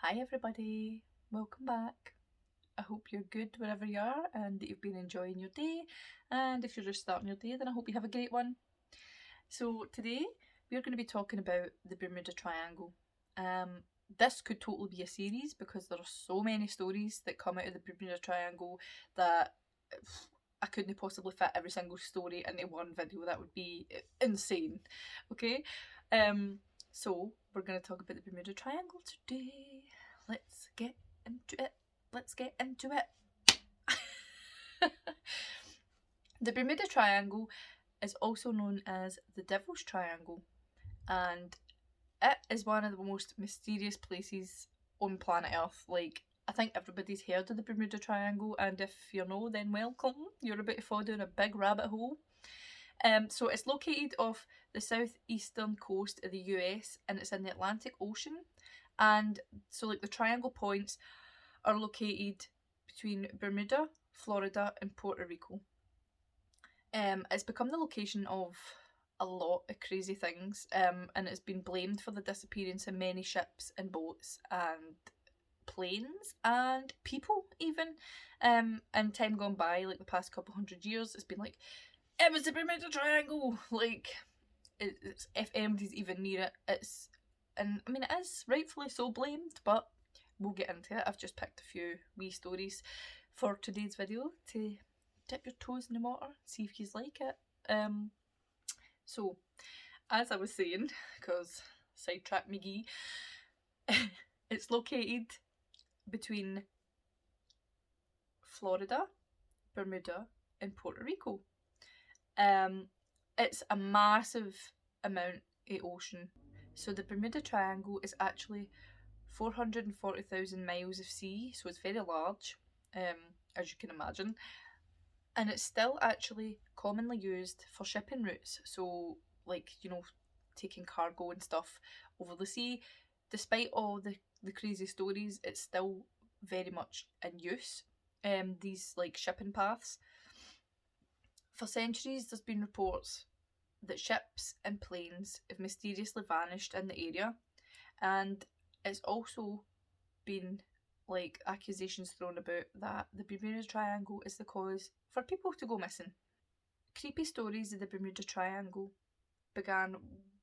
Hi everybody, welcome back. I hope you're good wherever you are and that you've been enjoying your day, and if you're just starting your day then I hope you have a great one. So today we're going to be talking about the Bermuda Triangle. This could totally be a series because there are so many stories that come out of the Bermuda Triangle that I couldn't possibly fit every single story into one video. That would be insane. Okay, so we're going to talk about the Bermuda Triangle today. Let's get into it. The Bermuda Triangle is also known as the Devil's Triangle, and it is one of the most mysterious places on planet Earth. Like, I think everybody's heard of the Bermuda Triangle, and if you know, then welcome. You're about to fall down a big rabbit hole. So it's located off the southeastern coast of the US, and it's in the Atlantic Ocean. And so, like, the triangle points are located between Bermuda, Florida, and Puerto Rico. It's become the location of a lot of crazy things, and it's been blamed for the disappearance of many ships and boats and planes and people even. And time gone by, like the past couple hundred years, it's been like, it was the Bermuda Triangle. Like, it's if anybody's even near it, and I mean, it is rightfully so blamed, but we'll get into it. I've just picked a few wee stories for today's video to dip your toes in the water, see if you like it. So, as I was saying, because sidetrack McGee, it's located between Florida, Bermuda, and Puerto Rico. It's a massive amount of ocean. So the Bermuda Triangle is actually 440,000 miles of sea, so it's very large, as you can imagine. And it's still actually commonly used for shipping routes. So, like, you know, taking cargo and stuff over the sea. Despite all the crazy stories, it's still very much in use. These, like, shipping paths. For centuries, there's been reports that ships and planes have mysteriously vanished in the area, and it's also been, like, accusations thrown about that the Bermuda Triangle is the cause for people to go missing. Creepy stories of the Bermuda Triangle began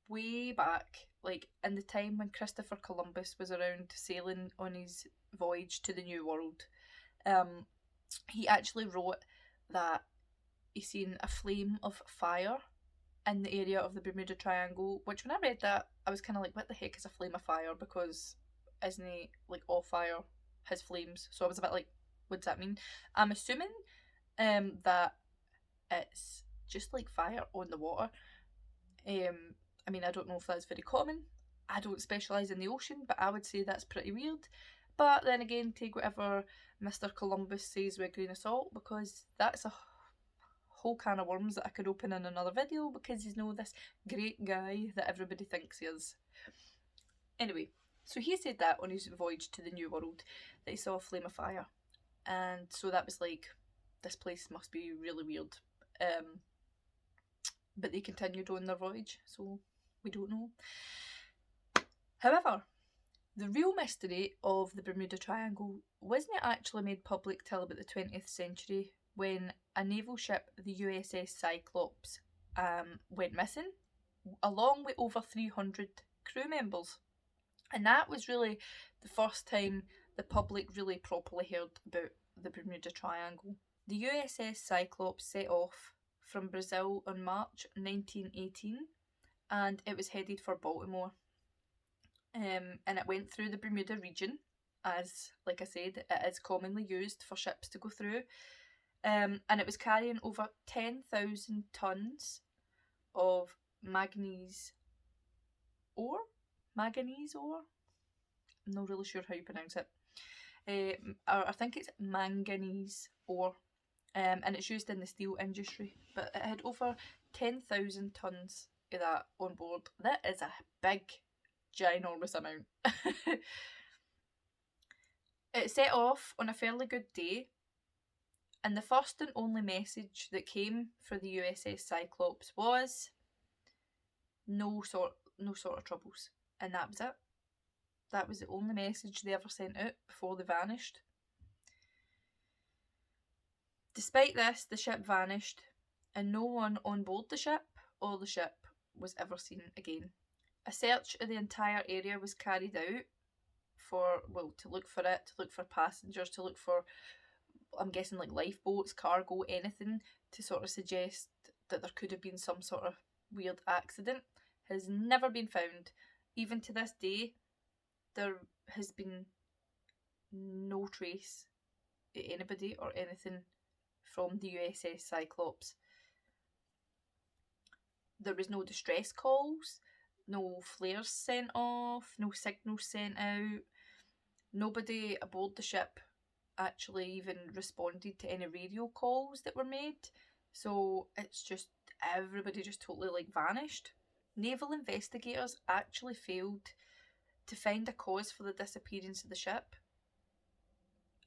way back, like in the time when Christopher Columbus was around sailing on his voyage to the New World. He actually wrote that he seen a flame of fire in the area of the Bermuda Triangle, which when I read that, I was kind of like, what the heck is a flame of fire? Because isn't he, like, all fire has flames? So I was a bit like, what does that mean? I'm assuming that it's just like fire on the water. I mean, I don't know if that's very common. I don't specialise in the ocean, but I would say that's pretty weird. But then again, take whatever Mr. Columbus says with a grain of salt, because that's a whole can of worms that I could open in another video, because he's this great guy that everybody thinks he is. Anyway, so he said that on his voyage to the New World, that he saw a flame of fire. And so that was like, this place must be really weird. But they continued on their voyage, so we don't know. However, the real mystery of the Bermuda Triangle wasn't actually made public till about the 20th century, when a naval ship, the USS Cyclops, went missing, along with over 300 crew members. And that was really the first time the public really properly heard about the Bermuda Triangle. The USS Cyclops set off from Brazil on March 1918, and it was headed for Baltimore. And it went through the Bermuda region, as, like I said, it is commonly used for ships to go through. And it was carrying over 10,000 tons of manganese ore. I'm not really sure how you pronounce it. I think it's manganese ore. And it's used in the steel industry. But it had over 10,000 tons of that on board. That is a big, ginormous amount. It set off on a fairly good day, and the first and only message that came for the USS Cyclops was no sort of troubles, and that was it. That was the only message they ever sent out before they vanished. Despite this, the ship vanished, and no one on board the ship or the ship was ever seen again. A search of the entire area was carried out to look for it, to look for passengers, to look for, I'm guessing, like lifeboats, cargo, anything to sort of suggest that there could have been some sort of weird accident. Has never been found. Even to this day, there has been no trace of anybody or anything from the USS Cyclops. There was no distress calls, no flares sent off, no signals sent out. Nobody aboard the ship actually even responded to any radio calls that were made. So it's just, everybody just totally like vanished. Naval investigators actually failed to find a cause for the disappearance of the ship.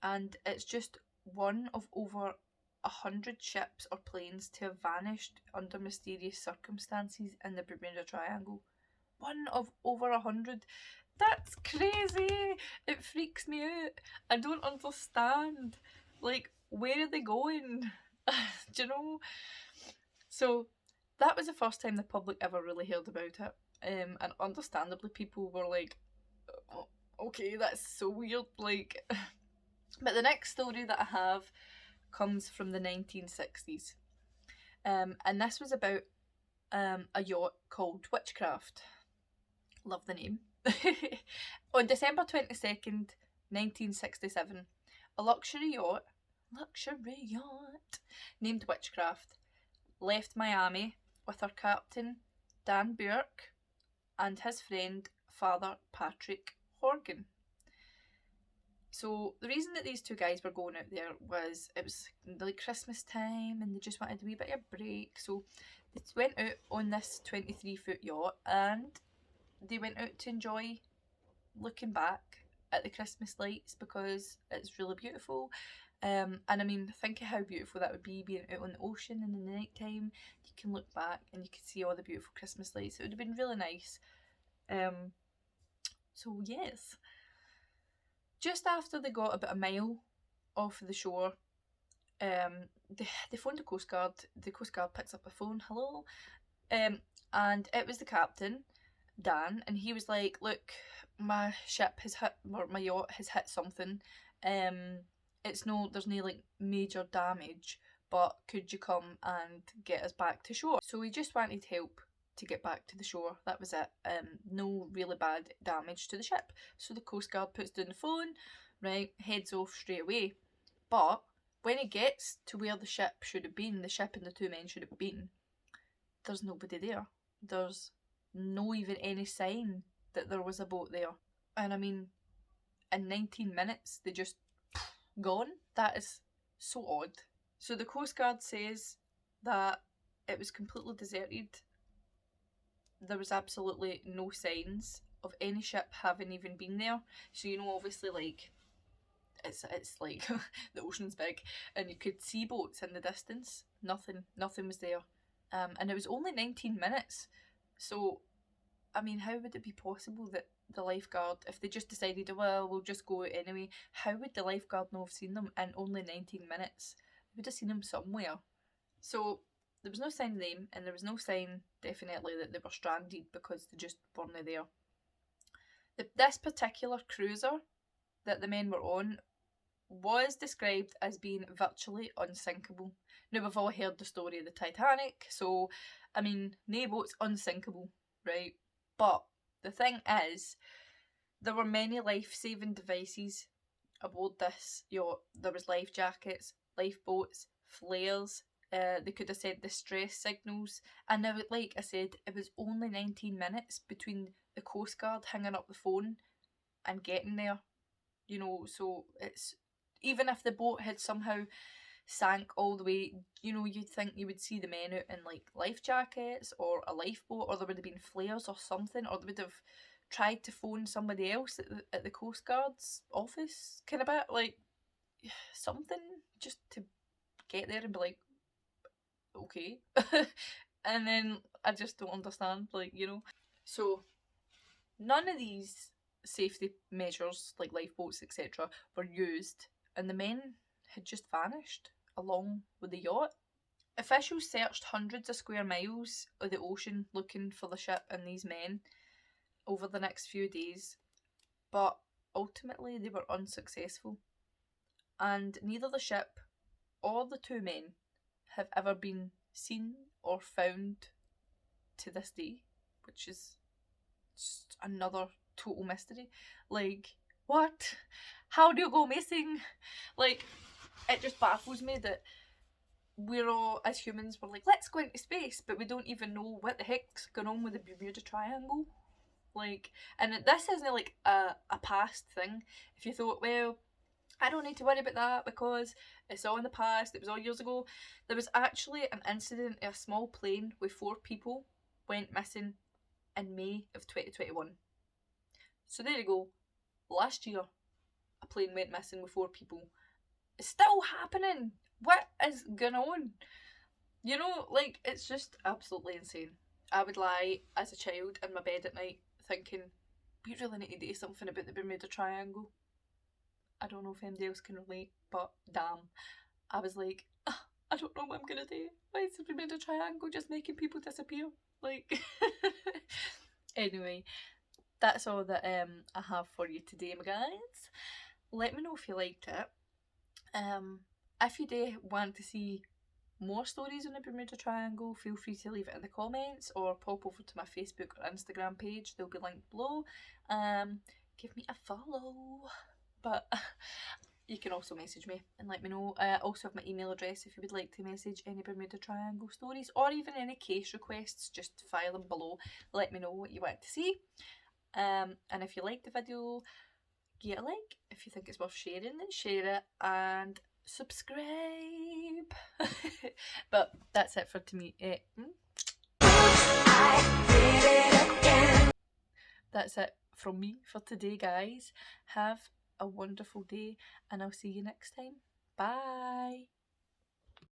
And it's just one of over 100 ships or planes to have vanished under mysterious circumstances in the Bermuda Triangle. One of over 100. That's crazy! It freaks me out. I don't understand. Like, where are they going? Do you know? So, that was the first time the public ever really heard about it. And understandably, people were like, oh, okay, that's so weird. Like, but the next story that I have comes from the 1960s. And this was about a yacht called Witchcraft. Love the name. On December 22nd, 1967, a luxury yacht named Witchcraft left Miami with her captain, Dan Burke, and his friend, Father Patrick Horgan. So the reason that these two guys were going out there was it was like Christmas time and they just wanted a wee bit of a break. So they went out on this 23-foot yacht and they went out to enjoy looking back at the Christmas lights because it's really beautiful. And I mean, think of how beautiful that would be being out on the ocean and in the night time. You can look back and you can see all the beautiful Christmas lights. It would have been really nice. So yes. Just after they got about a mile off the shore, they phoned the Coast Guard. The Coast Guard picks up the phone, hello, and it was the captain, Dan, and he was like, look, my ship has hit, or my yacht has hit something. There's no like major damage, but could you come and get us back to shore? So we just wanted help to get back to the shore. That was it. No really bad damage to the ship. So the Coast Guard puts down the phone, right, heads off straight away. But when it gets to where the ship should have been, the ship and the two men should have been, there's nobody there. There's no even any sign that there was a boat there. And I mean, in 19 minutes, they just gone. That is so odd. So the Coast Guard says that it was completely deserted. There was absolutely no signs of any ship having even been there. So, you know, obviously, like, it's like the ocean's big and you could see boats in the distance. Nothing was there. And it was only 19 minutes. So, I mean, how would it be possible that the lifeguard, if they just decided, well, we'll just go out anyway, how would the lifeguard know have seen them in only 19 minutes? They would have seen them somewhere. So, there was no sign of them, and there was no sign, definitely, that they were stranded because they just weren't there. This particular cruiser that the men were on was described as being virtually unsinkable. Now, we've all heard the story of the Titanic, so, I mean, no boat's unsinkable, right? But the thing is, there were many life-saving devices aboard this yacht. There was life jackets, lifeboats, flares. They could have sent distress signals, and now, like I said, it was only 19 minutes between the Coast Guard hanging up the phone and getting there. You know, so it's, even if the boat had somehow sank all the way, you know, you'd think you would see the men out in like life jackets or a lifeboat, or there would have been flares or something, or they would have tried to phone somebody else at the Coast Guard's office, kind of bit, like something just to get there and be like, okay. And then I just don't understand, like, you know. So none of these safety measures like lifeboats, etc., were used, and the men had just vanished along with the yacht. Officials searched hundreds of square miles of the ocean looking for the ship and these men over the next few days, but ultimately they were unsuccessful. And neither the ship or the two men have ever been seen or found to this day, which is just another total mystery. Like, what? How do you go missing? Like, it just baffles me that we're all, as humans, we're like, let's go into space, but we don't even know what the heck's going on with the Bermuda Triangle. Like, and this isn't like a past thing. If you thought, well, I don't need to worry about that because it's all in the past, it was all years ago. There was actually an incident, a small plane with 4 people went missing in May of 2021. So there you go. Last year, a plane went missing with 4 people. It's still happening. What is going on? You know, like, it's just absolutely insane. I would lie as a child in my bed at night thinking, we really need to do something about the Bermuda Triangle. I don't know if anybody else can relate, but damn. I was like, I don't know what I'm going to do. Why is the Bermuda Triangle just making people disappear? Like, anyway, that's all that I have for you today, my guys. Let me know if you liked it. If you do want to see more stories on the Bermuda Triangle, feel free to leave it in the comments or pop over to my Facebook or Instagram page. They'll be linked below. Give me a follow. But you can also message me and let me know. I also have my email address if you would like to message any Bermuda Triangle stories or even any case requests. Just file them below. Let me know what you want to see. And if you like the video, give it a like. If you think it's worth sharing, then share it and subscribe. But that's it for me. That's it from me for today, guys. Have a wonderful day and I'll see you next time. Bye.